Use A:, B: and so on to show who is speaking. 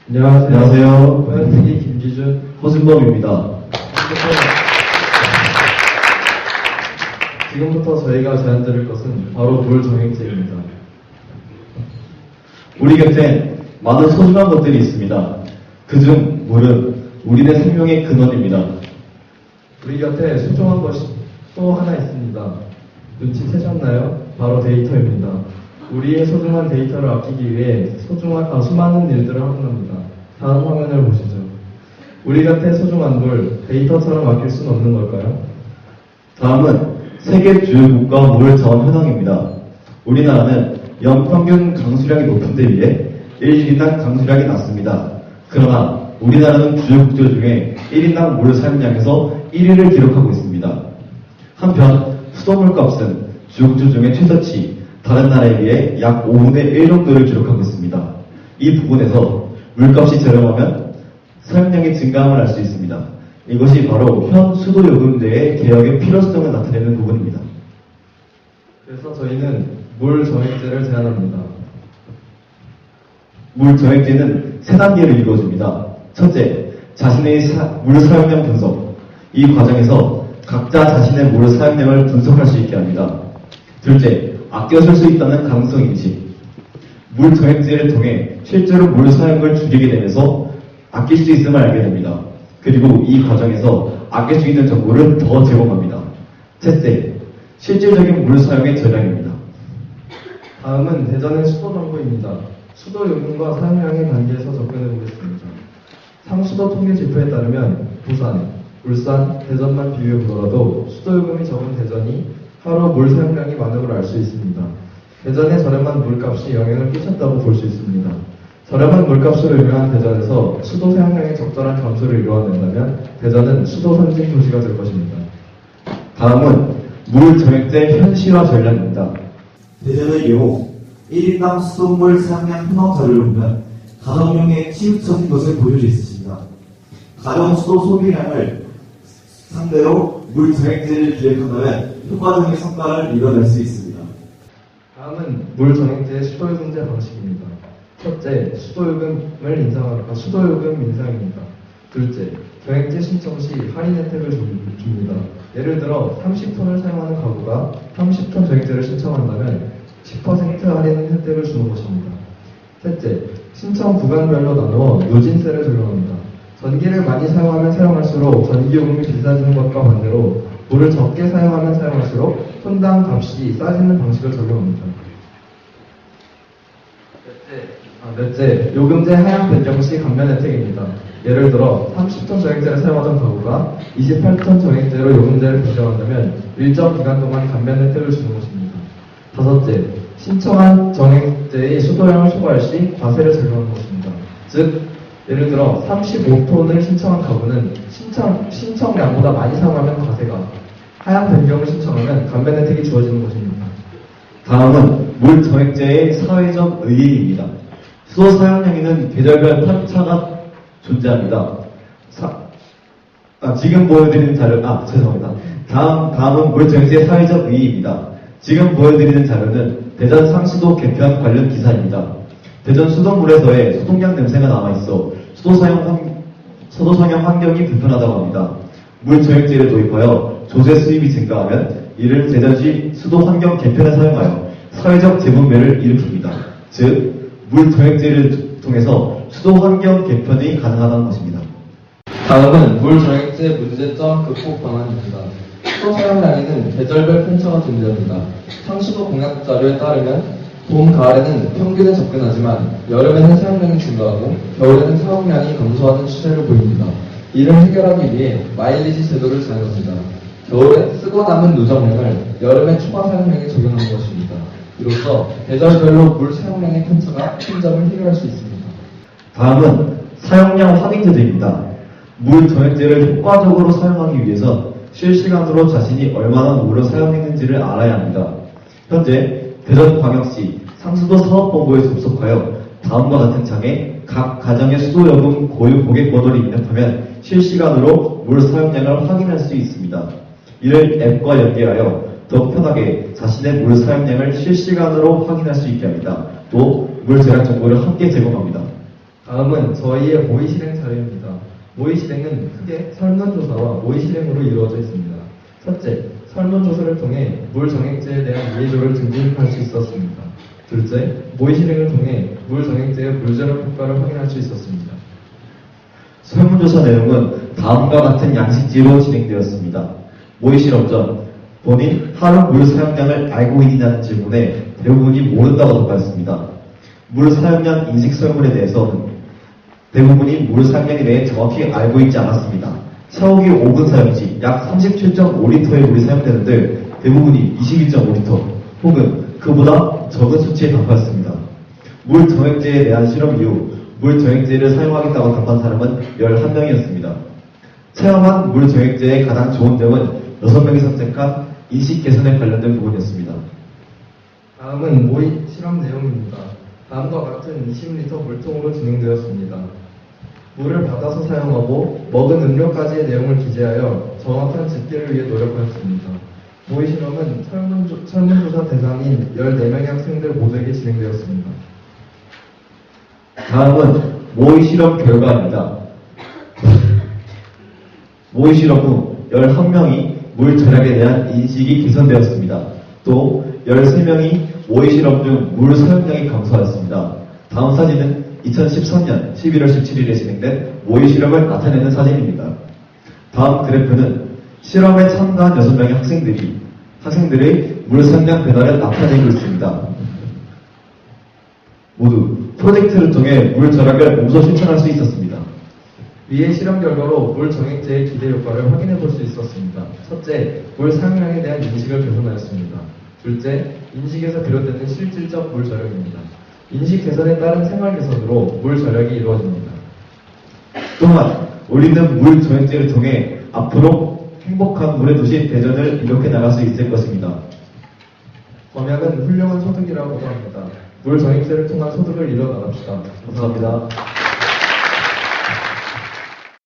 A: 안녕하세요.
B: 고현TV 김기준,
A: 허준범입니다.
B: 지금부터 저희가 제안드릴 것은 바로 물 정액제입니다.
A: 우리 곁엔 많은 소중한 것들이 있습니다. 그중 물은 우리네 생명의 근원입니다.
B: 우리 곁에 소중한 것이 또 하나 있습니다. 눈치채셨나요? 바로 데이터입니다. 우리의 소중한 데이터를 아끼기 위해 수많은 일들을 하고 합니다. 다음 화면을 보시죠. 우리 곁에 소중한 물, 데이터처럼 아낄 수는 없는 걸까요?
A: 다음은 세계 주요 국가 물 자원 현황입니다. 우리나라는 연평균 강수량이 높은 데 비해 1인당 강수량이 낮습니다. 그러나 우리나라는 주요 국가 중에 1인당 물 사용량에서 1위를 기록하고 있습니다. 한편 수돗물값은 주요 국가 중에 최저치, 다른 나라에 비해 약 5분의 1 정도를 기록하고 있습니다. 이 부분에서 물값이 저렴하면 사용량이 증가함을 알 수 있습니다. 이것이 바로 현 수도요금제의 개혁의 필요성을 나타내는 부분입니다.
B: 그래서 저희는 물 정액제를 제안합니다.
A: 물 정액제는 세 단계를 이루어집니다. 첫째, 자신의 물 사용량 분석. 이 과정에서 각자 자신의 물 사용량을 분석할 수 있게 합니다. 둘째, 아껴 쓸 수 있다는 가능성 인식. 물 정액제를 통해 실제로 물 사용을 줄이게 되면서 아낄 수 있음을 알게 됩니다. 그리고 이 과정에서 아낄 수 있는 정보를 더 제공합니다. 셋째, 실질적인 물 사용의 전략입니다.
B: 다음은 대전의 수도 정보입니다. 수도 요금과 사용량의 관계에서 접근해 보겠습니다. 상수도 통계 지표에 따르면 부산, 울산, 대전만 비교해 보더라도 수도 요금이 적은 대전이 하루 물 사용량이 많은 걸 알 수 있습니다. 대전의 저렴한 물값이 영향을 끼쳤다고 볼 수 있습니다. 저렴한 물값으로 유명한 대전에서 수도 사용량의 적절한 감소를 이루어낸다면 대전은 수도 선진 도시가 될 것입니다.
A: 다음은 물 정액제 현실화 전략입니다.
C: 대전의 경우 1인당 수돗물 사용량 현황 자료를 보면 가정용의 치우쳐진 것을 보여줄 수 있습니다. 가정 수도 소비량을 상대로 물 정액제를 기획한다면 효과적인 성과를 이뤄낼 수 있습니다.
B: 다음은 물 정액제의 수도요금제 방식입니다. 첫째, 수도요금 인상입니다. 둘째, 정액제 신청 시 할인 혜택을 줍니다. 예를 들어 30톤을 사용하는 가구가 30톤 정액제를 신청한다면 10% 할인 혜택을 주는 것입니다. 셋째, 신청 구간별로 나누어 누진세를 적용합니다. 전기를 많이 사용하면 사용할수록 전기요금이 비싸지는 것과 반대로 물을 적게 사용하면 사용할수록 톤당 값이 싸지는 방식을 적용합니다. 넷째, 요금제 하향 변경 시 감면 혜택입니다. 예를 들어 30톤 정액제를 사용하던 가구가 28톤 정액제로 요금제를 변경한다면 일정 기간 동안 감면 혜택을 주는 것입니다. 다섯째, 신청한 정액제의 수도량을 초과할 시 과세를 적용하는 것입니다. 즉, 예를 들어 35톤을 신청한 가구는 신청량보다 많이 사용하면 과세가, 하향 변경을 신청하면 감면 혜택이 주어지는 것입니다.
A: 다음은 물 정액제의 사회적 의의입니다. 수도 사용량에는 계절별 편차가 존재합니다. 지금 보여드리는 죄송합니다. 다음은 물 정액제의 사회적 의의입니다. 지금 보여드리는 자료는 대전 상수도 개편 관련 기사입니다. 대전 수돗물에서의 소독약 냄새가 남아있어 수도 사용 환경이 불편하다고 합니다. 물 정액제를 도입하여 조세 수입이 증가하면 이를 대전시 수도 환경 개편에 사용하여 사회적 재분배를 일으킵니다. 즉, 물 정액제를 통해서 수도 환경 개편이 가능하다는 것입니다.
B: 다음은 물 정액제 문제점 극복 방안입니다. 수도 사용량에는 계절별 편차가 존재합니다. 상수도 공약 자료에 따르면 봄, 가을에는 평균에 접근하지만 여름에는 사용량이 증가하고 겨울에는 사용량이 감소하는 추세를 보입니다. 이를 해결하기 위해 마일리지 제도를 제안합니다. 겨울에 쓰고 남은 누적량을 여름에 추가 사용량에 적용하는 것입니다. 이로써 계절별로 물 사용량의 편차가 큰 점을 해결할 수 있습니다.
A: 다음은 사용량 확인 제도입니다. 물 정액제를 효과적으로 사용하기 위해선 실시간으로 자신이 얼마나 물을 사용했는지를 알아야 합니다. 현재 대전광역시 상수도 사업본부에 접속하여 다음과 같은 창에 각 가정의 수도요금 고유 고객 번호를 입력하면 실시간으로 물 사용량을 확인할 수 있습니다. 이를 앱과 연계하여 더 편하게 자신의 물 사용량을 실시간으로 확인할 수 있게 합니다. 또 물 절약 정보를 함께 제공합니다.
B: 다음은 저희의 모의 실행 자료입니다. 모의 실행은 크게 설문조사와 모의 실행으로 이루어져 있습니다. 첫째, 설문조사를 통해 물 정액제에 대한 이해도를 증진할 수 있었습니다. 둘째, 모의 실행을 통해 물 정액제의 물절약 효과를 확인할 수 있었습니다.
A: 설문조사 내용은 다음과 같은 양식지로 진행되었습니다. 모의 실험 전 본인 하루 물 사용량을 알고 있냐는 질문에 대부분이 모른다고 답하였습니다. 물 사용량 인식 설문에 대해서는 대부분이 물 사용량에 대해 정확히 알고 있지 않았습니다. 샤워기 5분 사용 시 약 37.5리터의 물이 사용되는데 대부분이 21.5리터 혹은 그보다 적은 수치에 답하였습니다. 물 정액제에 대한 실험 이후 물 정액제를 사용하겠다고 답한 사람은 11명이었습니다. 체험한 물 정액제의 가장 좋은 점은 6명이 선택한 인식 개선에 관련된 부분이었습니다.
B: 다음은 모의 실험 내용입니다. 다음과 같은 20리터 물통으로 진행되었습니다. 물을 받아서 사용하고 먹은 음료까지의 내용을 기재하여 정확한 집계를 위해 노력하였습니다. 모의 실험은 설문조사 대상인 14명의 학생들 모두에게 진행되었습니다.
A: 다음은 모의 실험 결과입니다. 모의 실험 후 11명이 물 절약에 대한 인식이 개선되었습니다. 또 13명이 모의 실험 중 물 사용량이 감소하였습니다. 다음 사진은 2013년 11월 17일에 진행된 모의 실험을 나타내는 사진입니다. 다음 그래프는 실험에 참가한 6명의 학생들의 물 사용량 변화를 나타내고 있습니다. 모두 프로젝트를 통해 물 절약을 몸소 실천할 수 있었습니다.
B: 위의 실험 결과로 물 정액제의 기대 효과를 확인해 볼 수 있었습니다. 첫째, 물 사용량에 대한 인식을 개선하였습니다. 둘째, 인식에서 비롯되는 실질적 물 절약입니다. 인식 개선에 따른 생활 개선으로 물 절약이 이루어집니다.
A: 또한 우리는 물 정액제를 통해 앞으로 행복한 물의 도시 대전을 이렇게 나갈 수 있을 것입니다.
B: 검약은 훌륭한 소득이라고도 합니다. 물 정액제를 통한 소득을 이뤄나갑시다.
A: 감사합니다.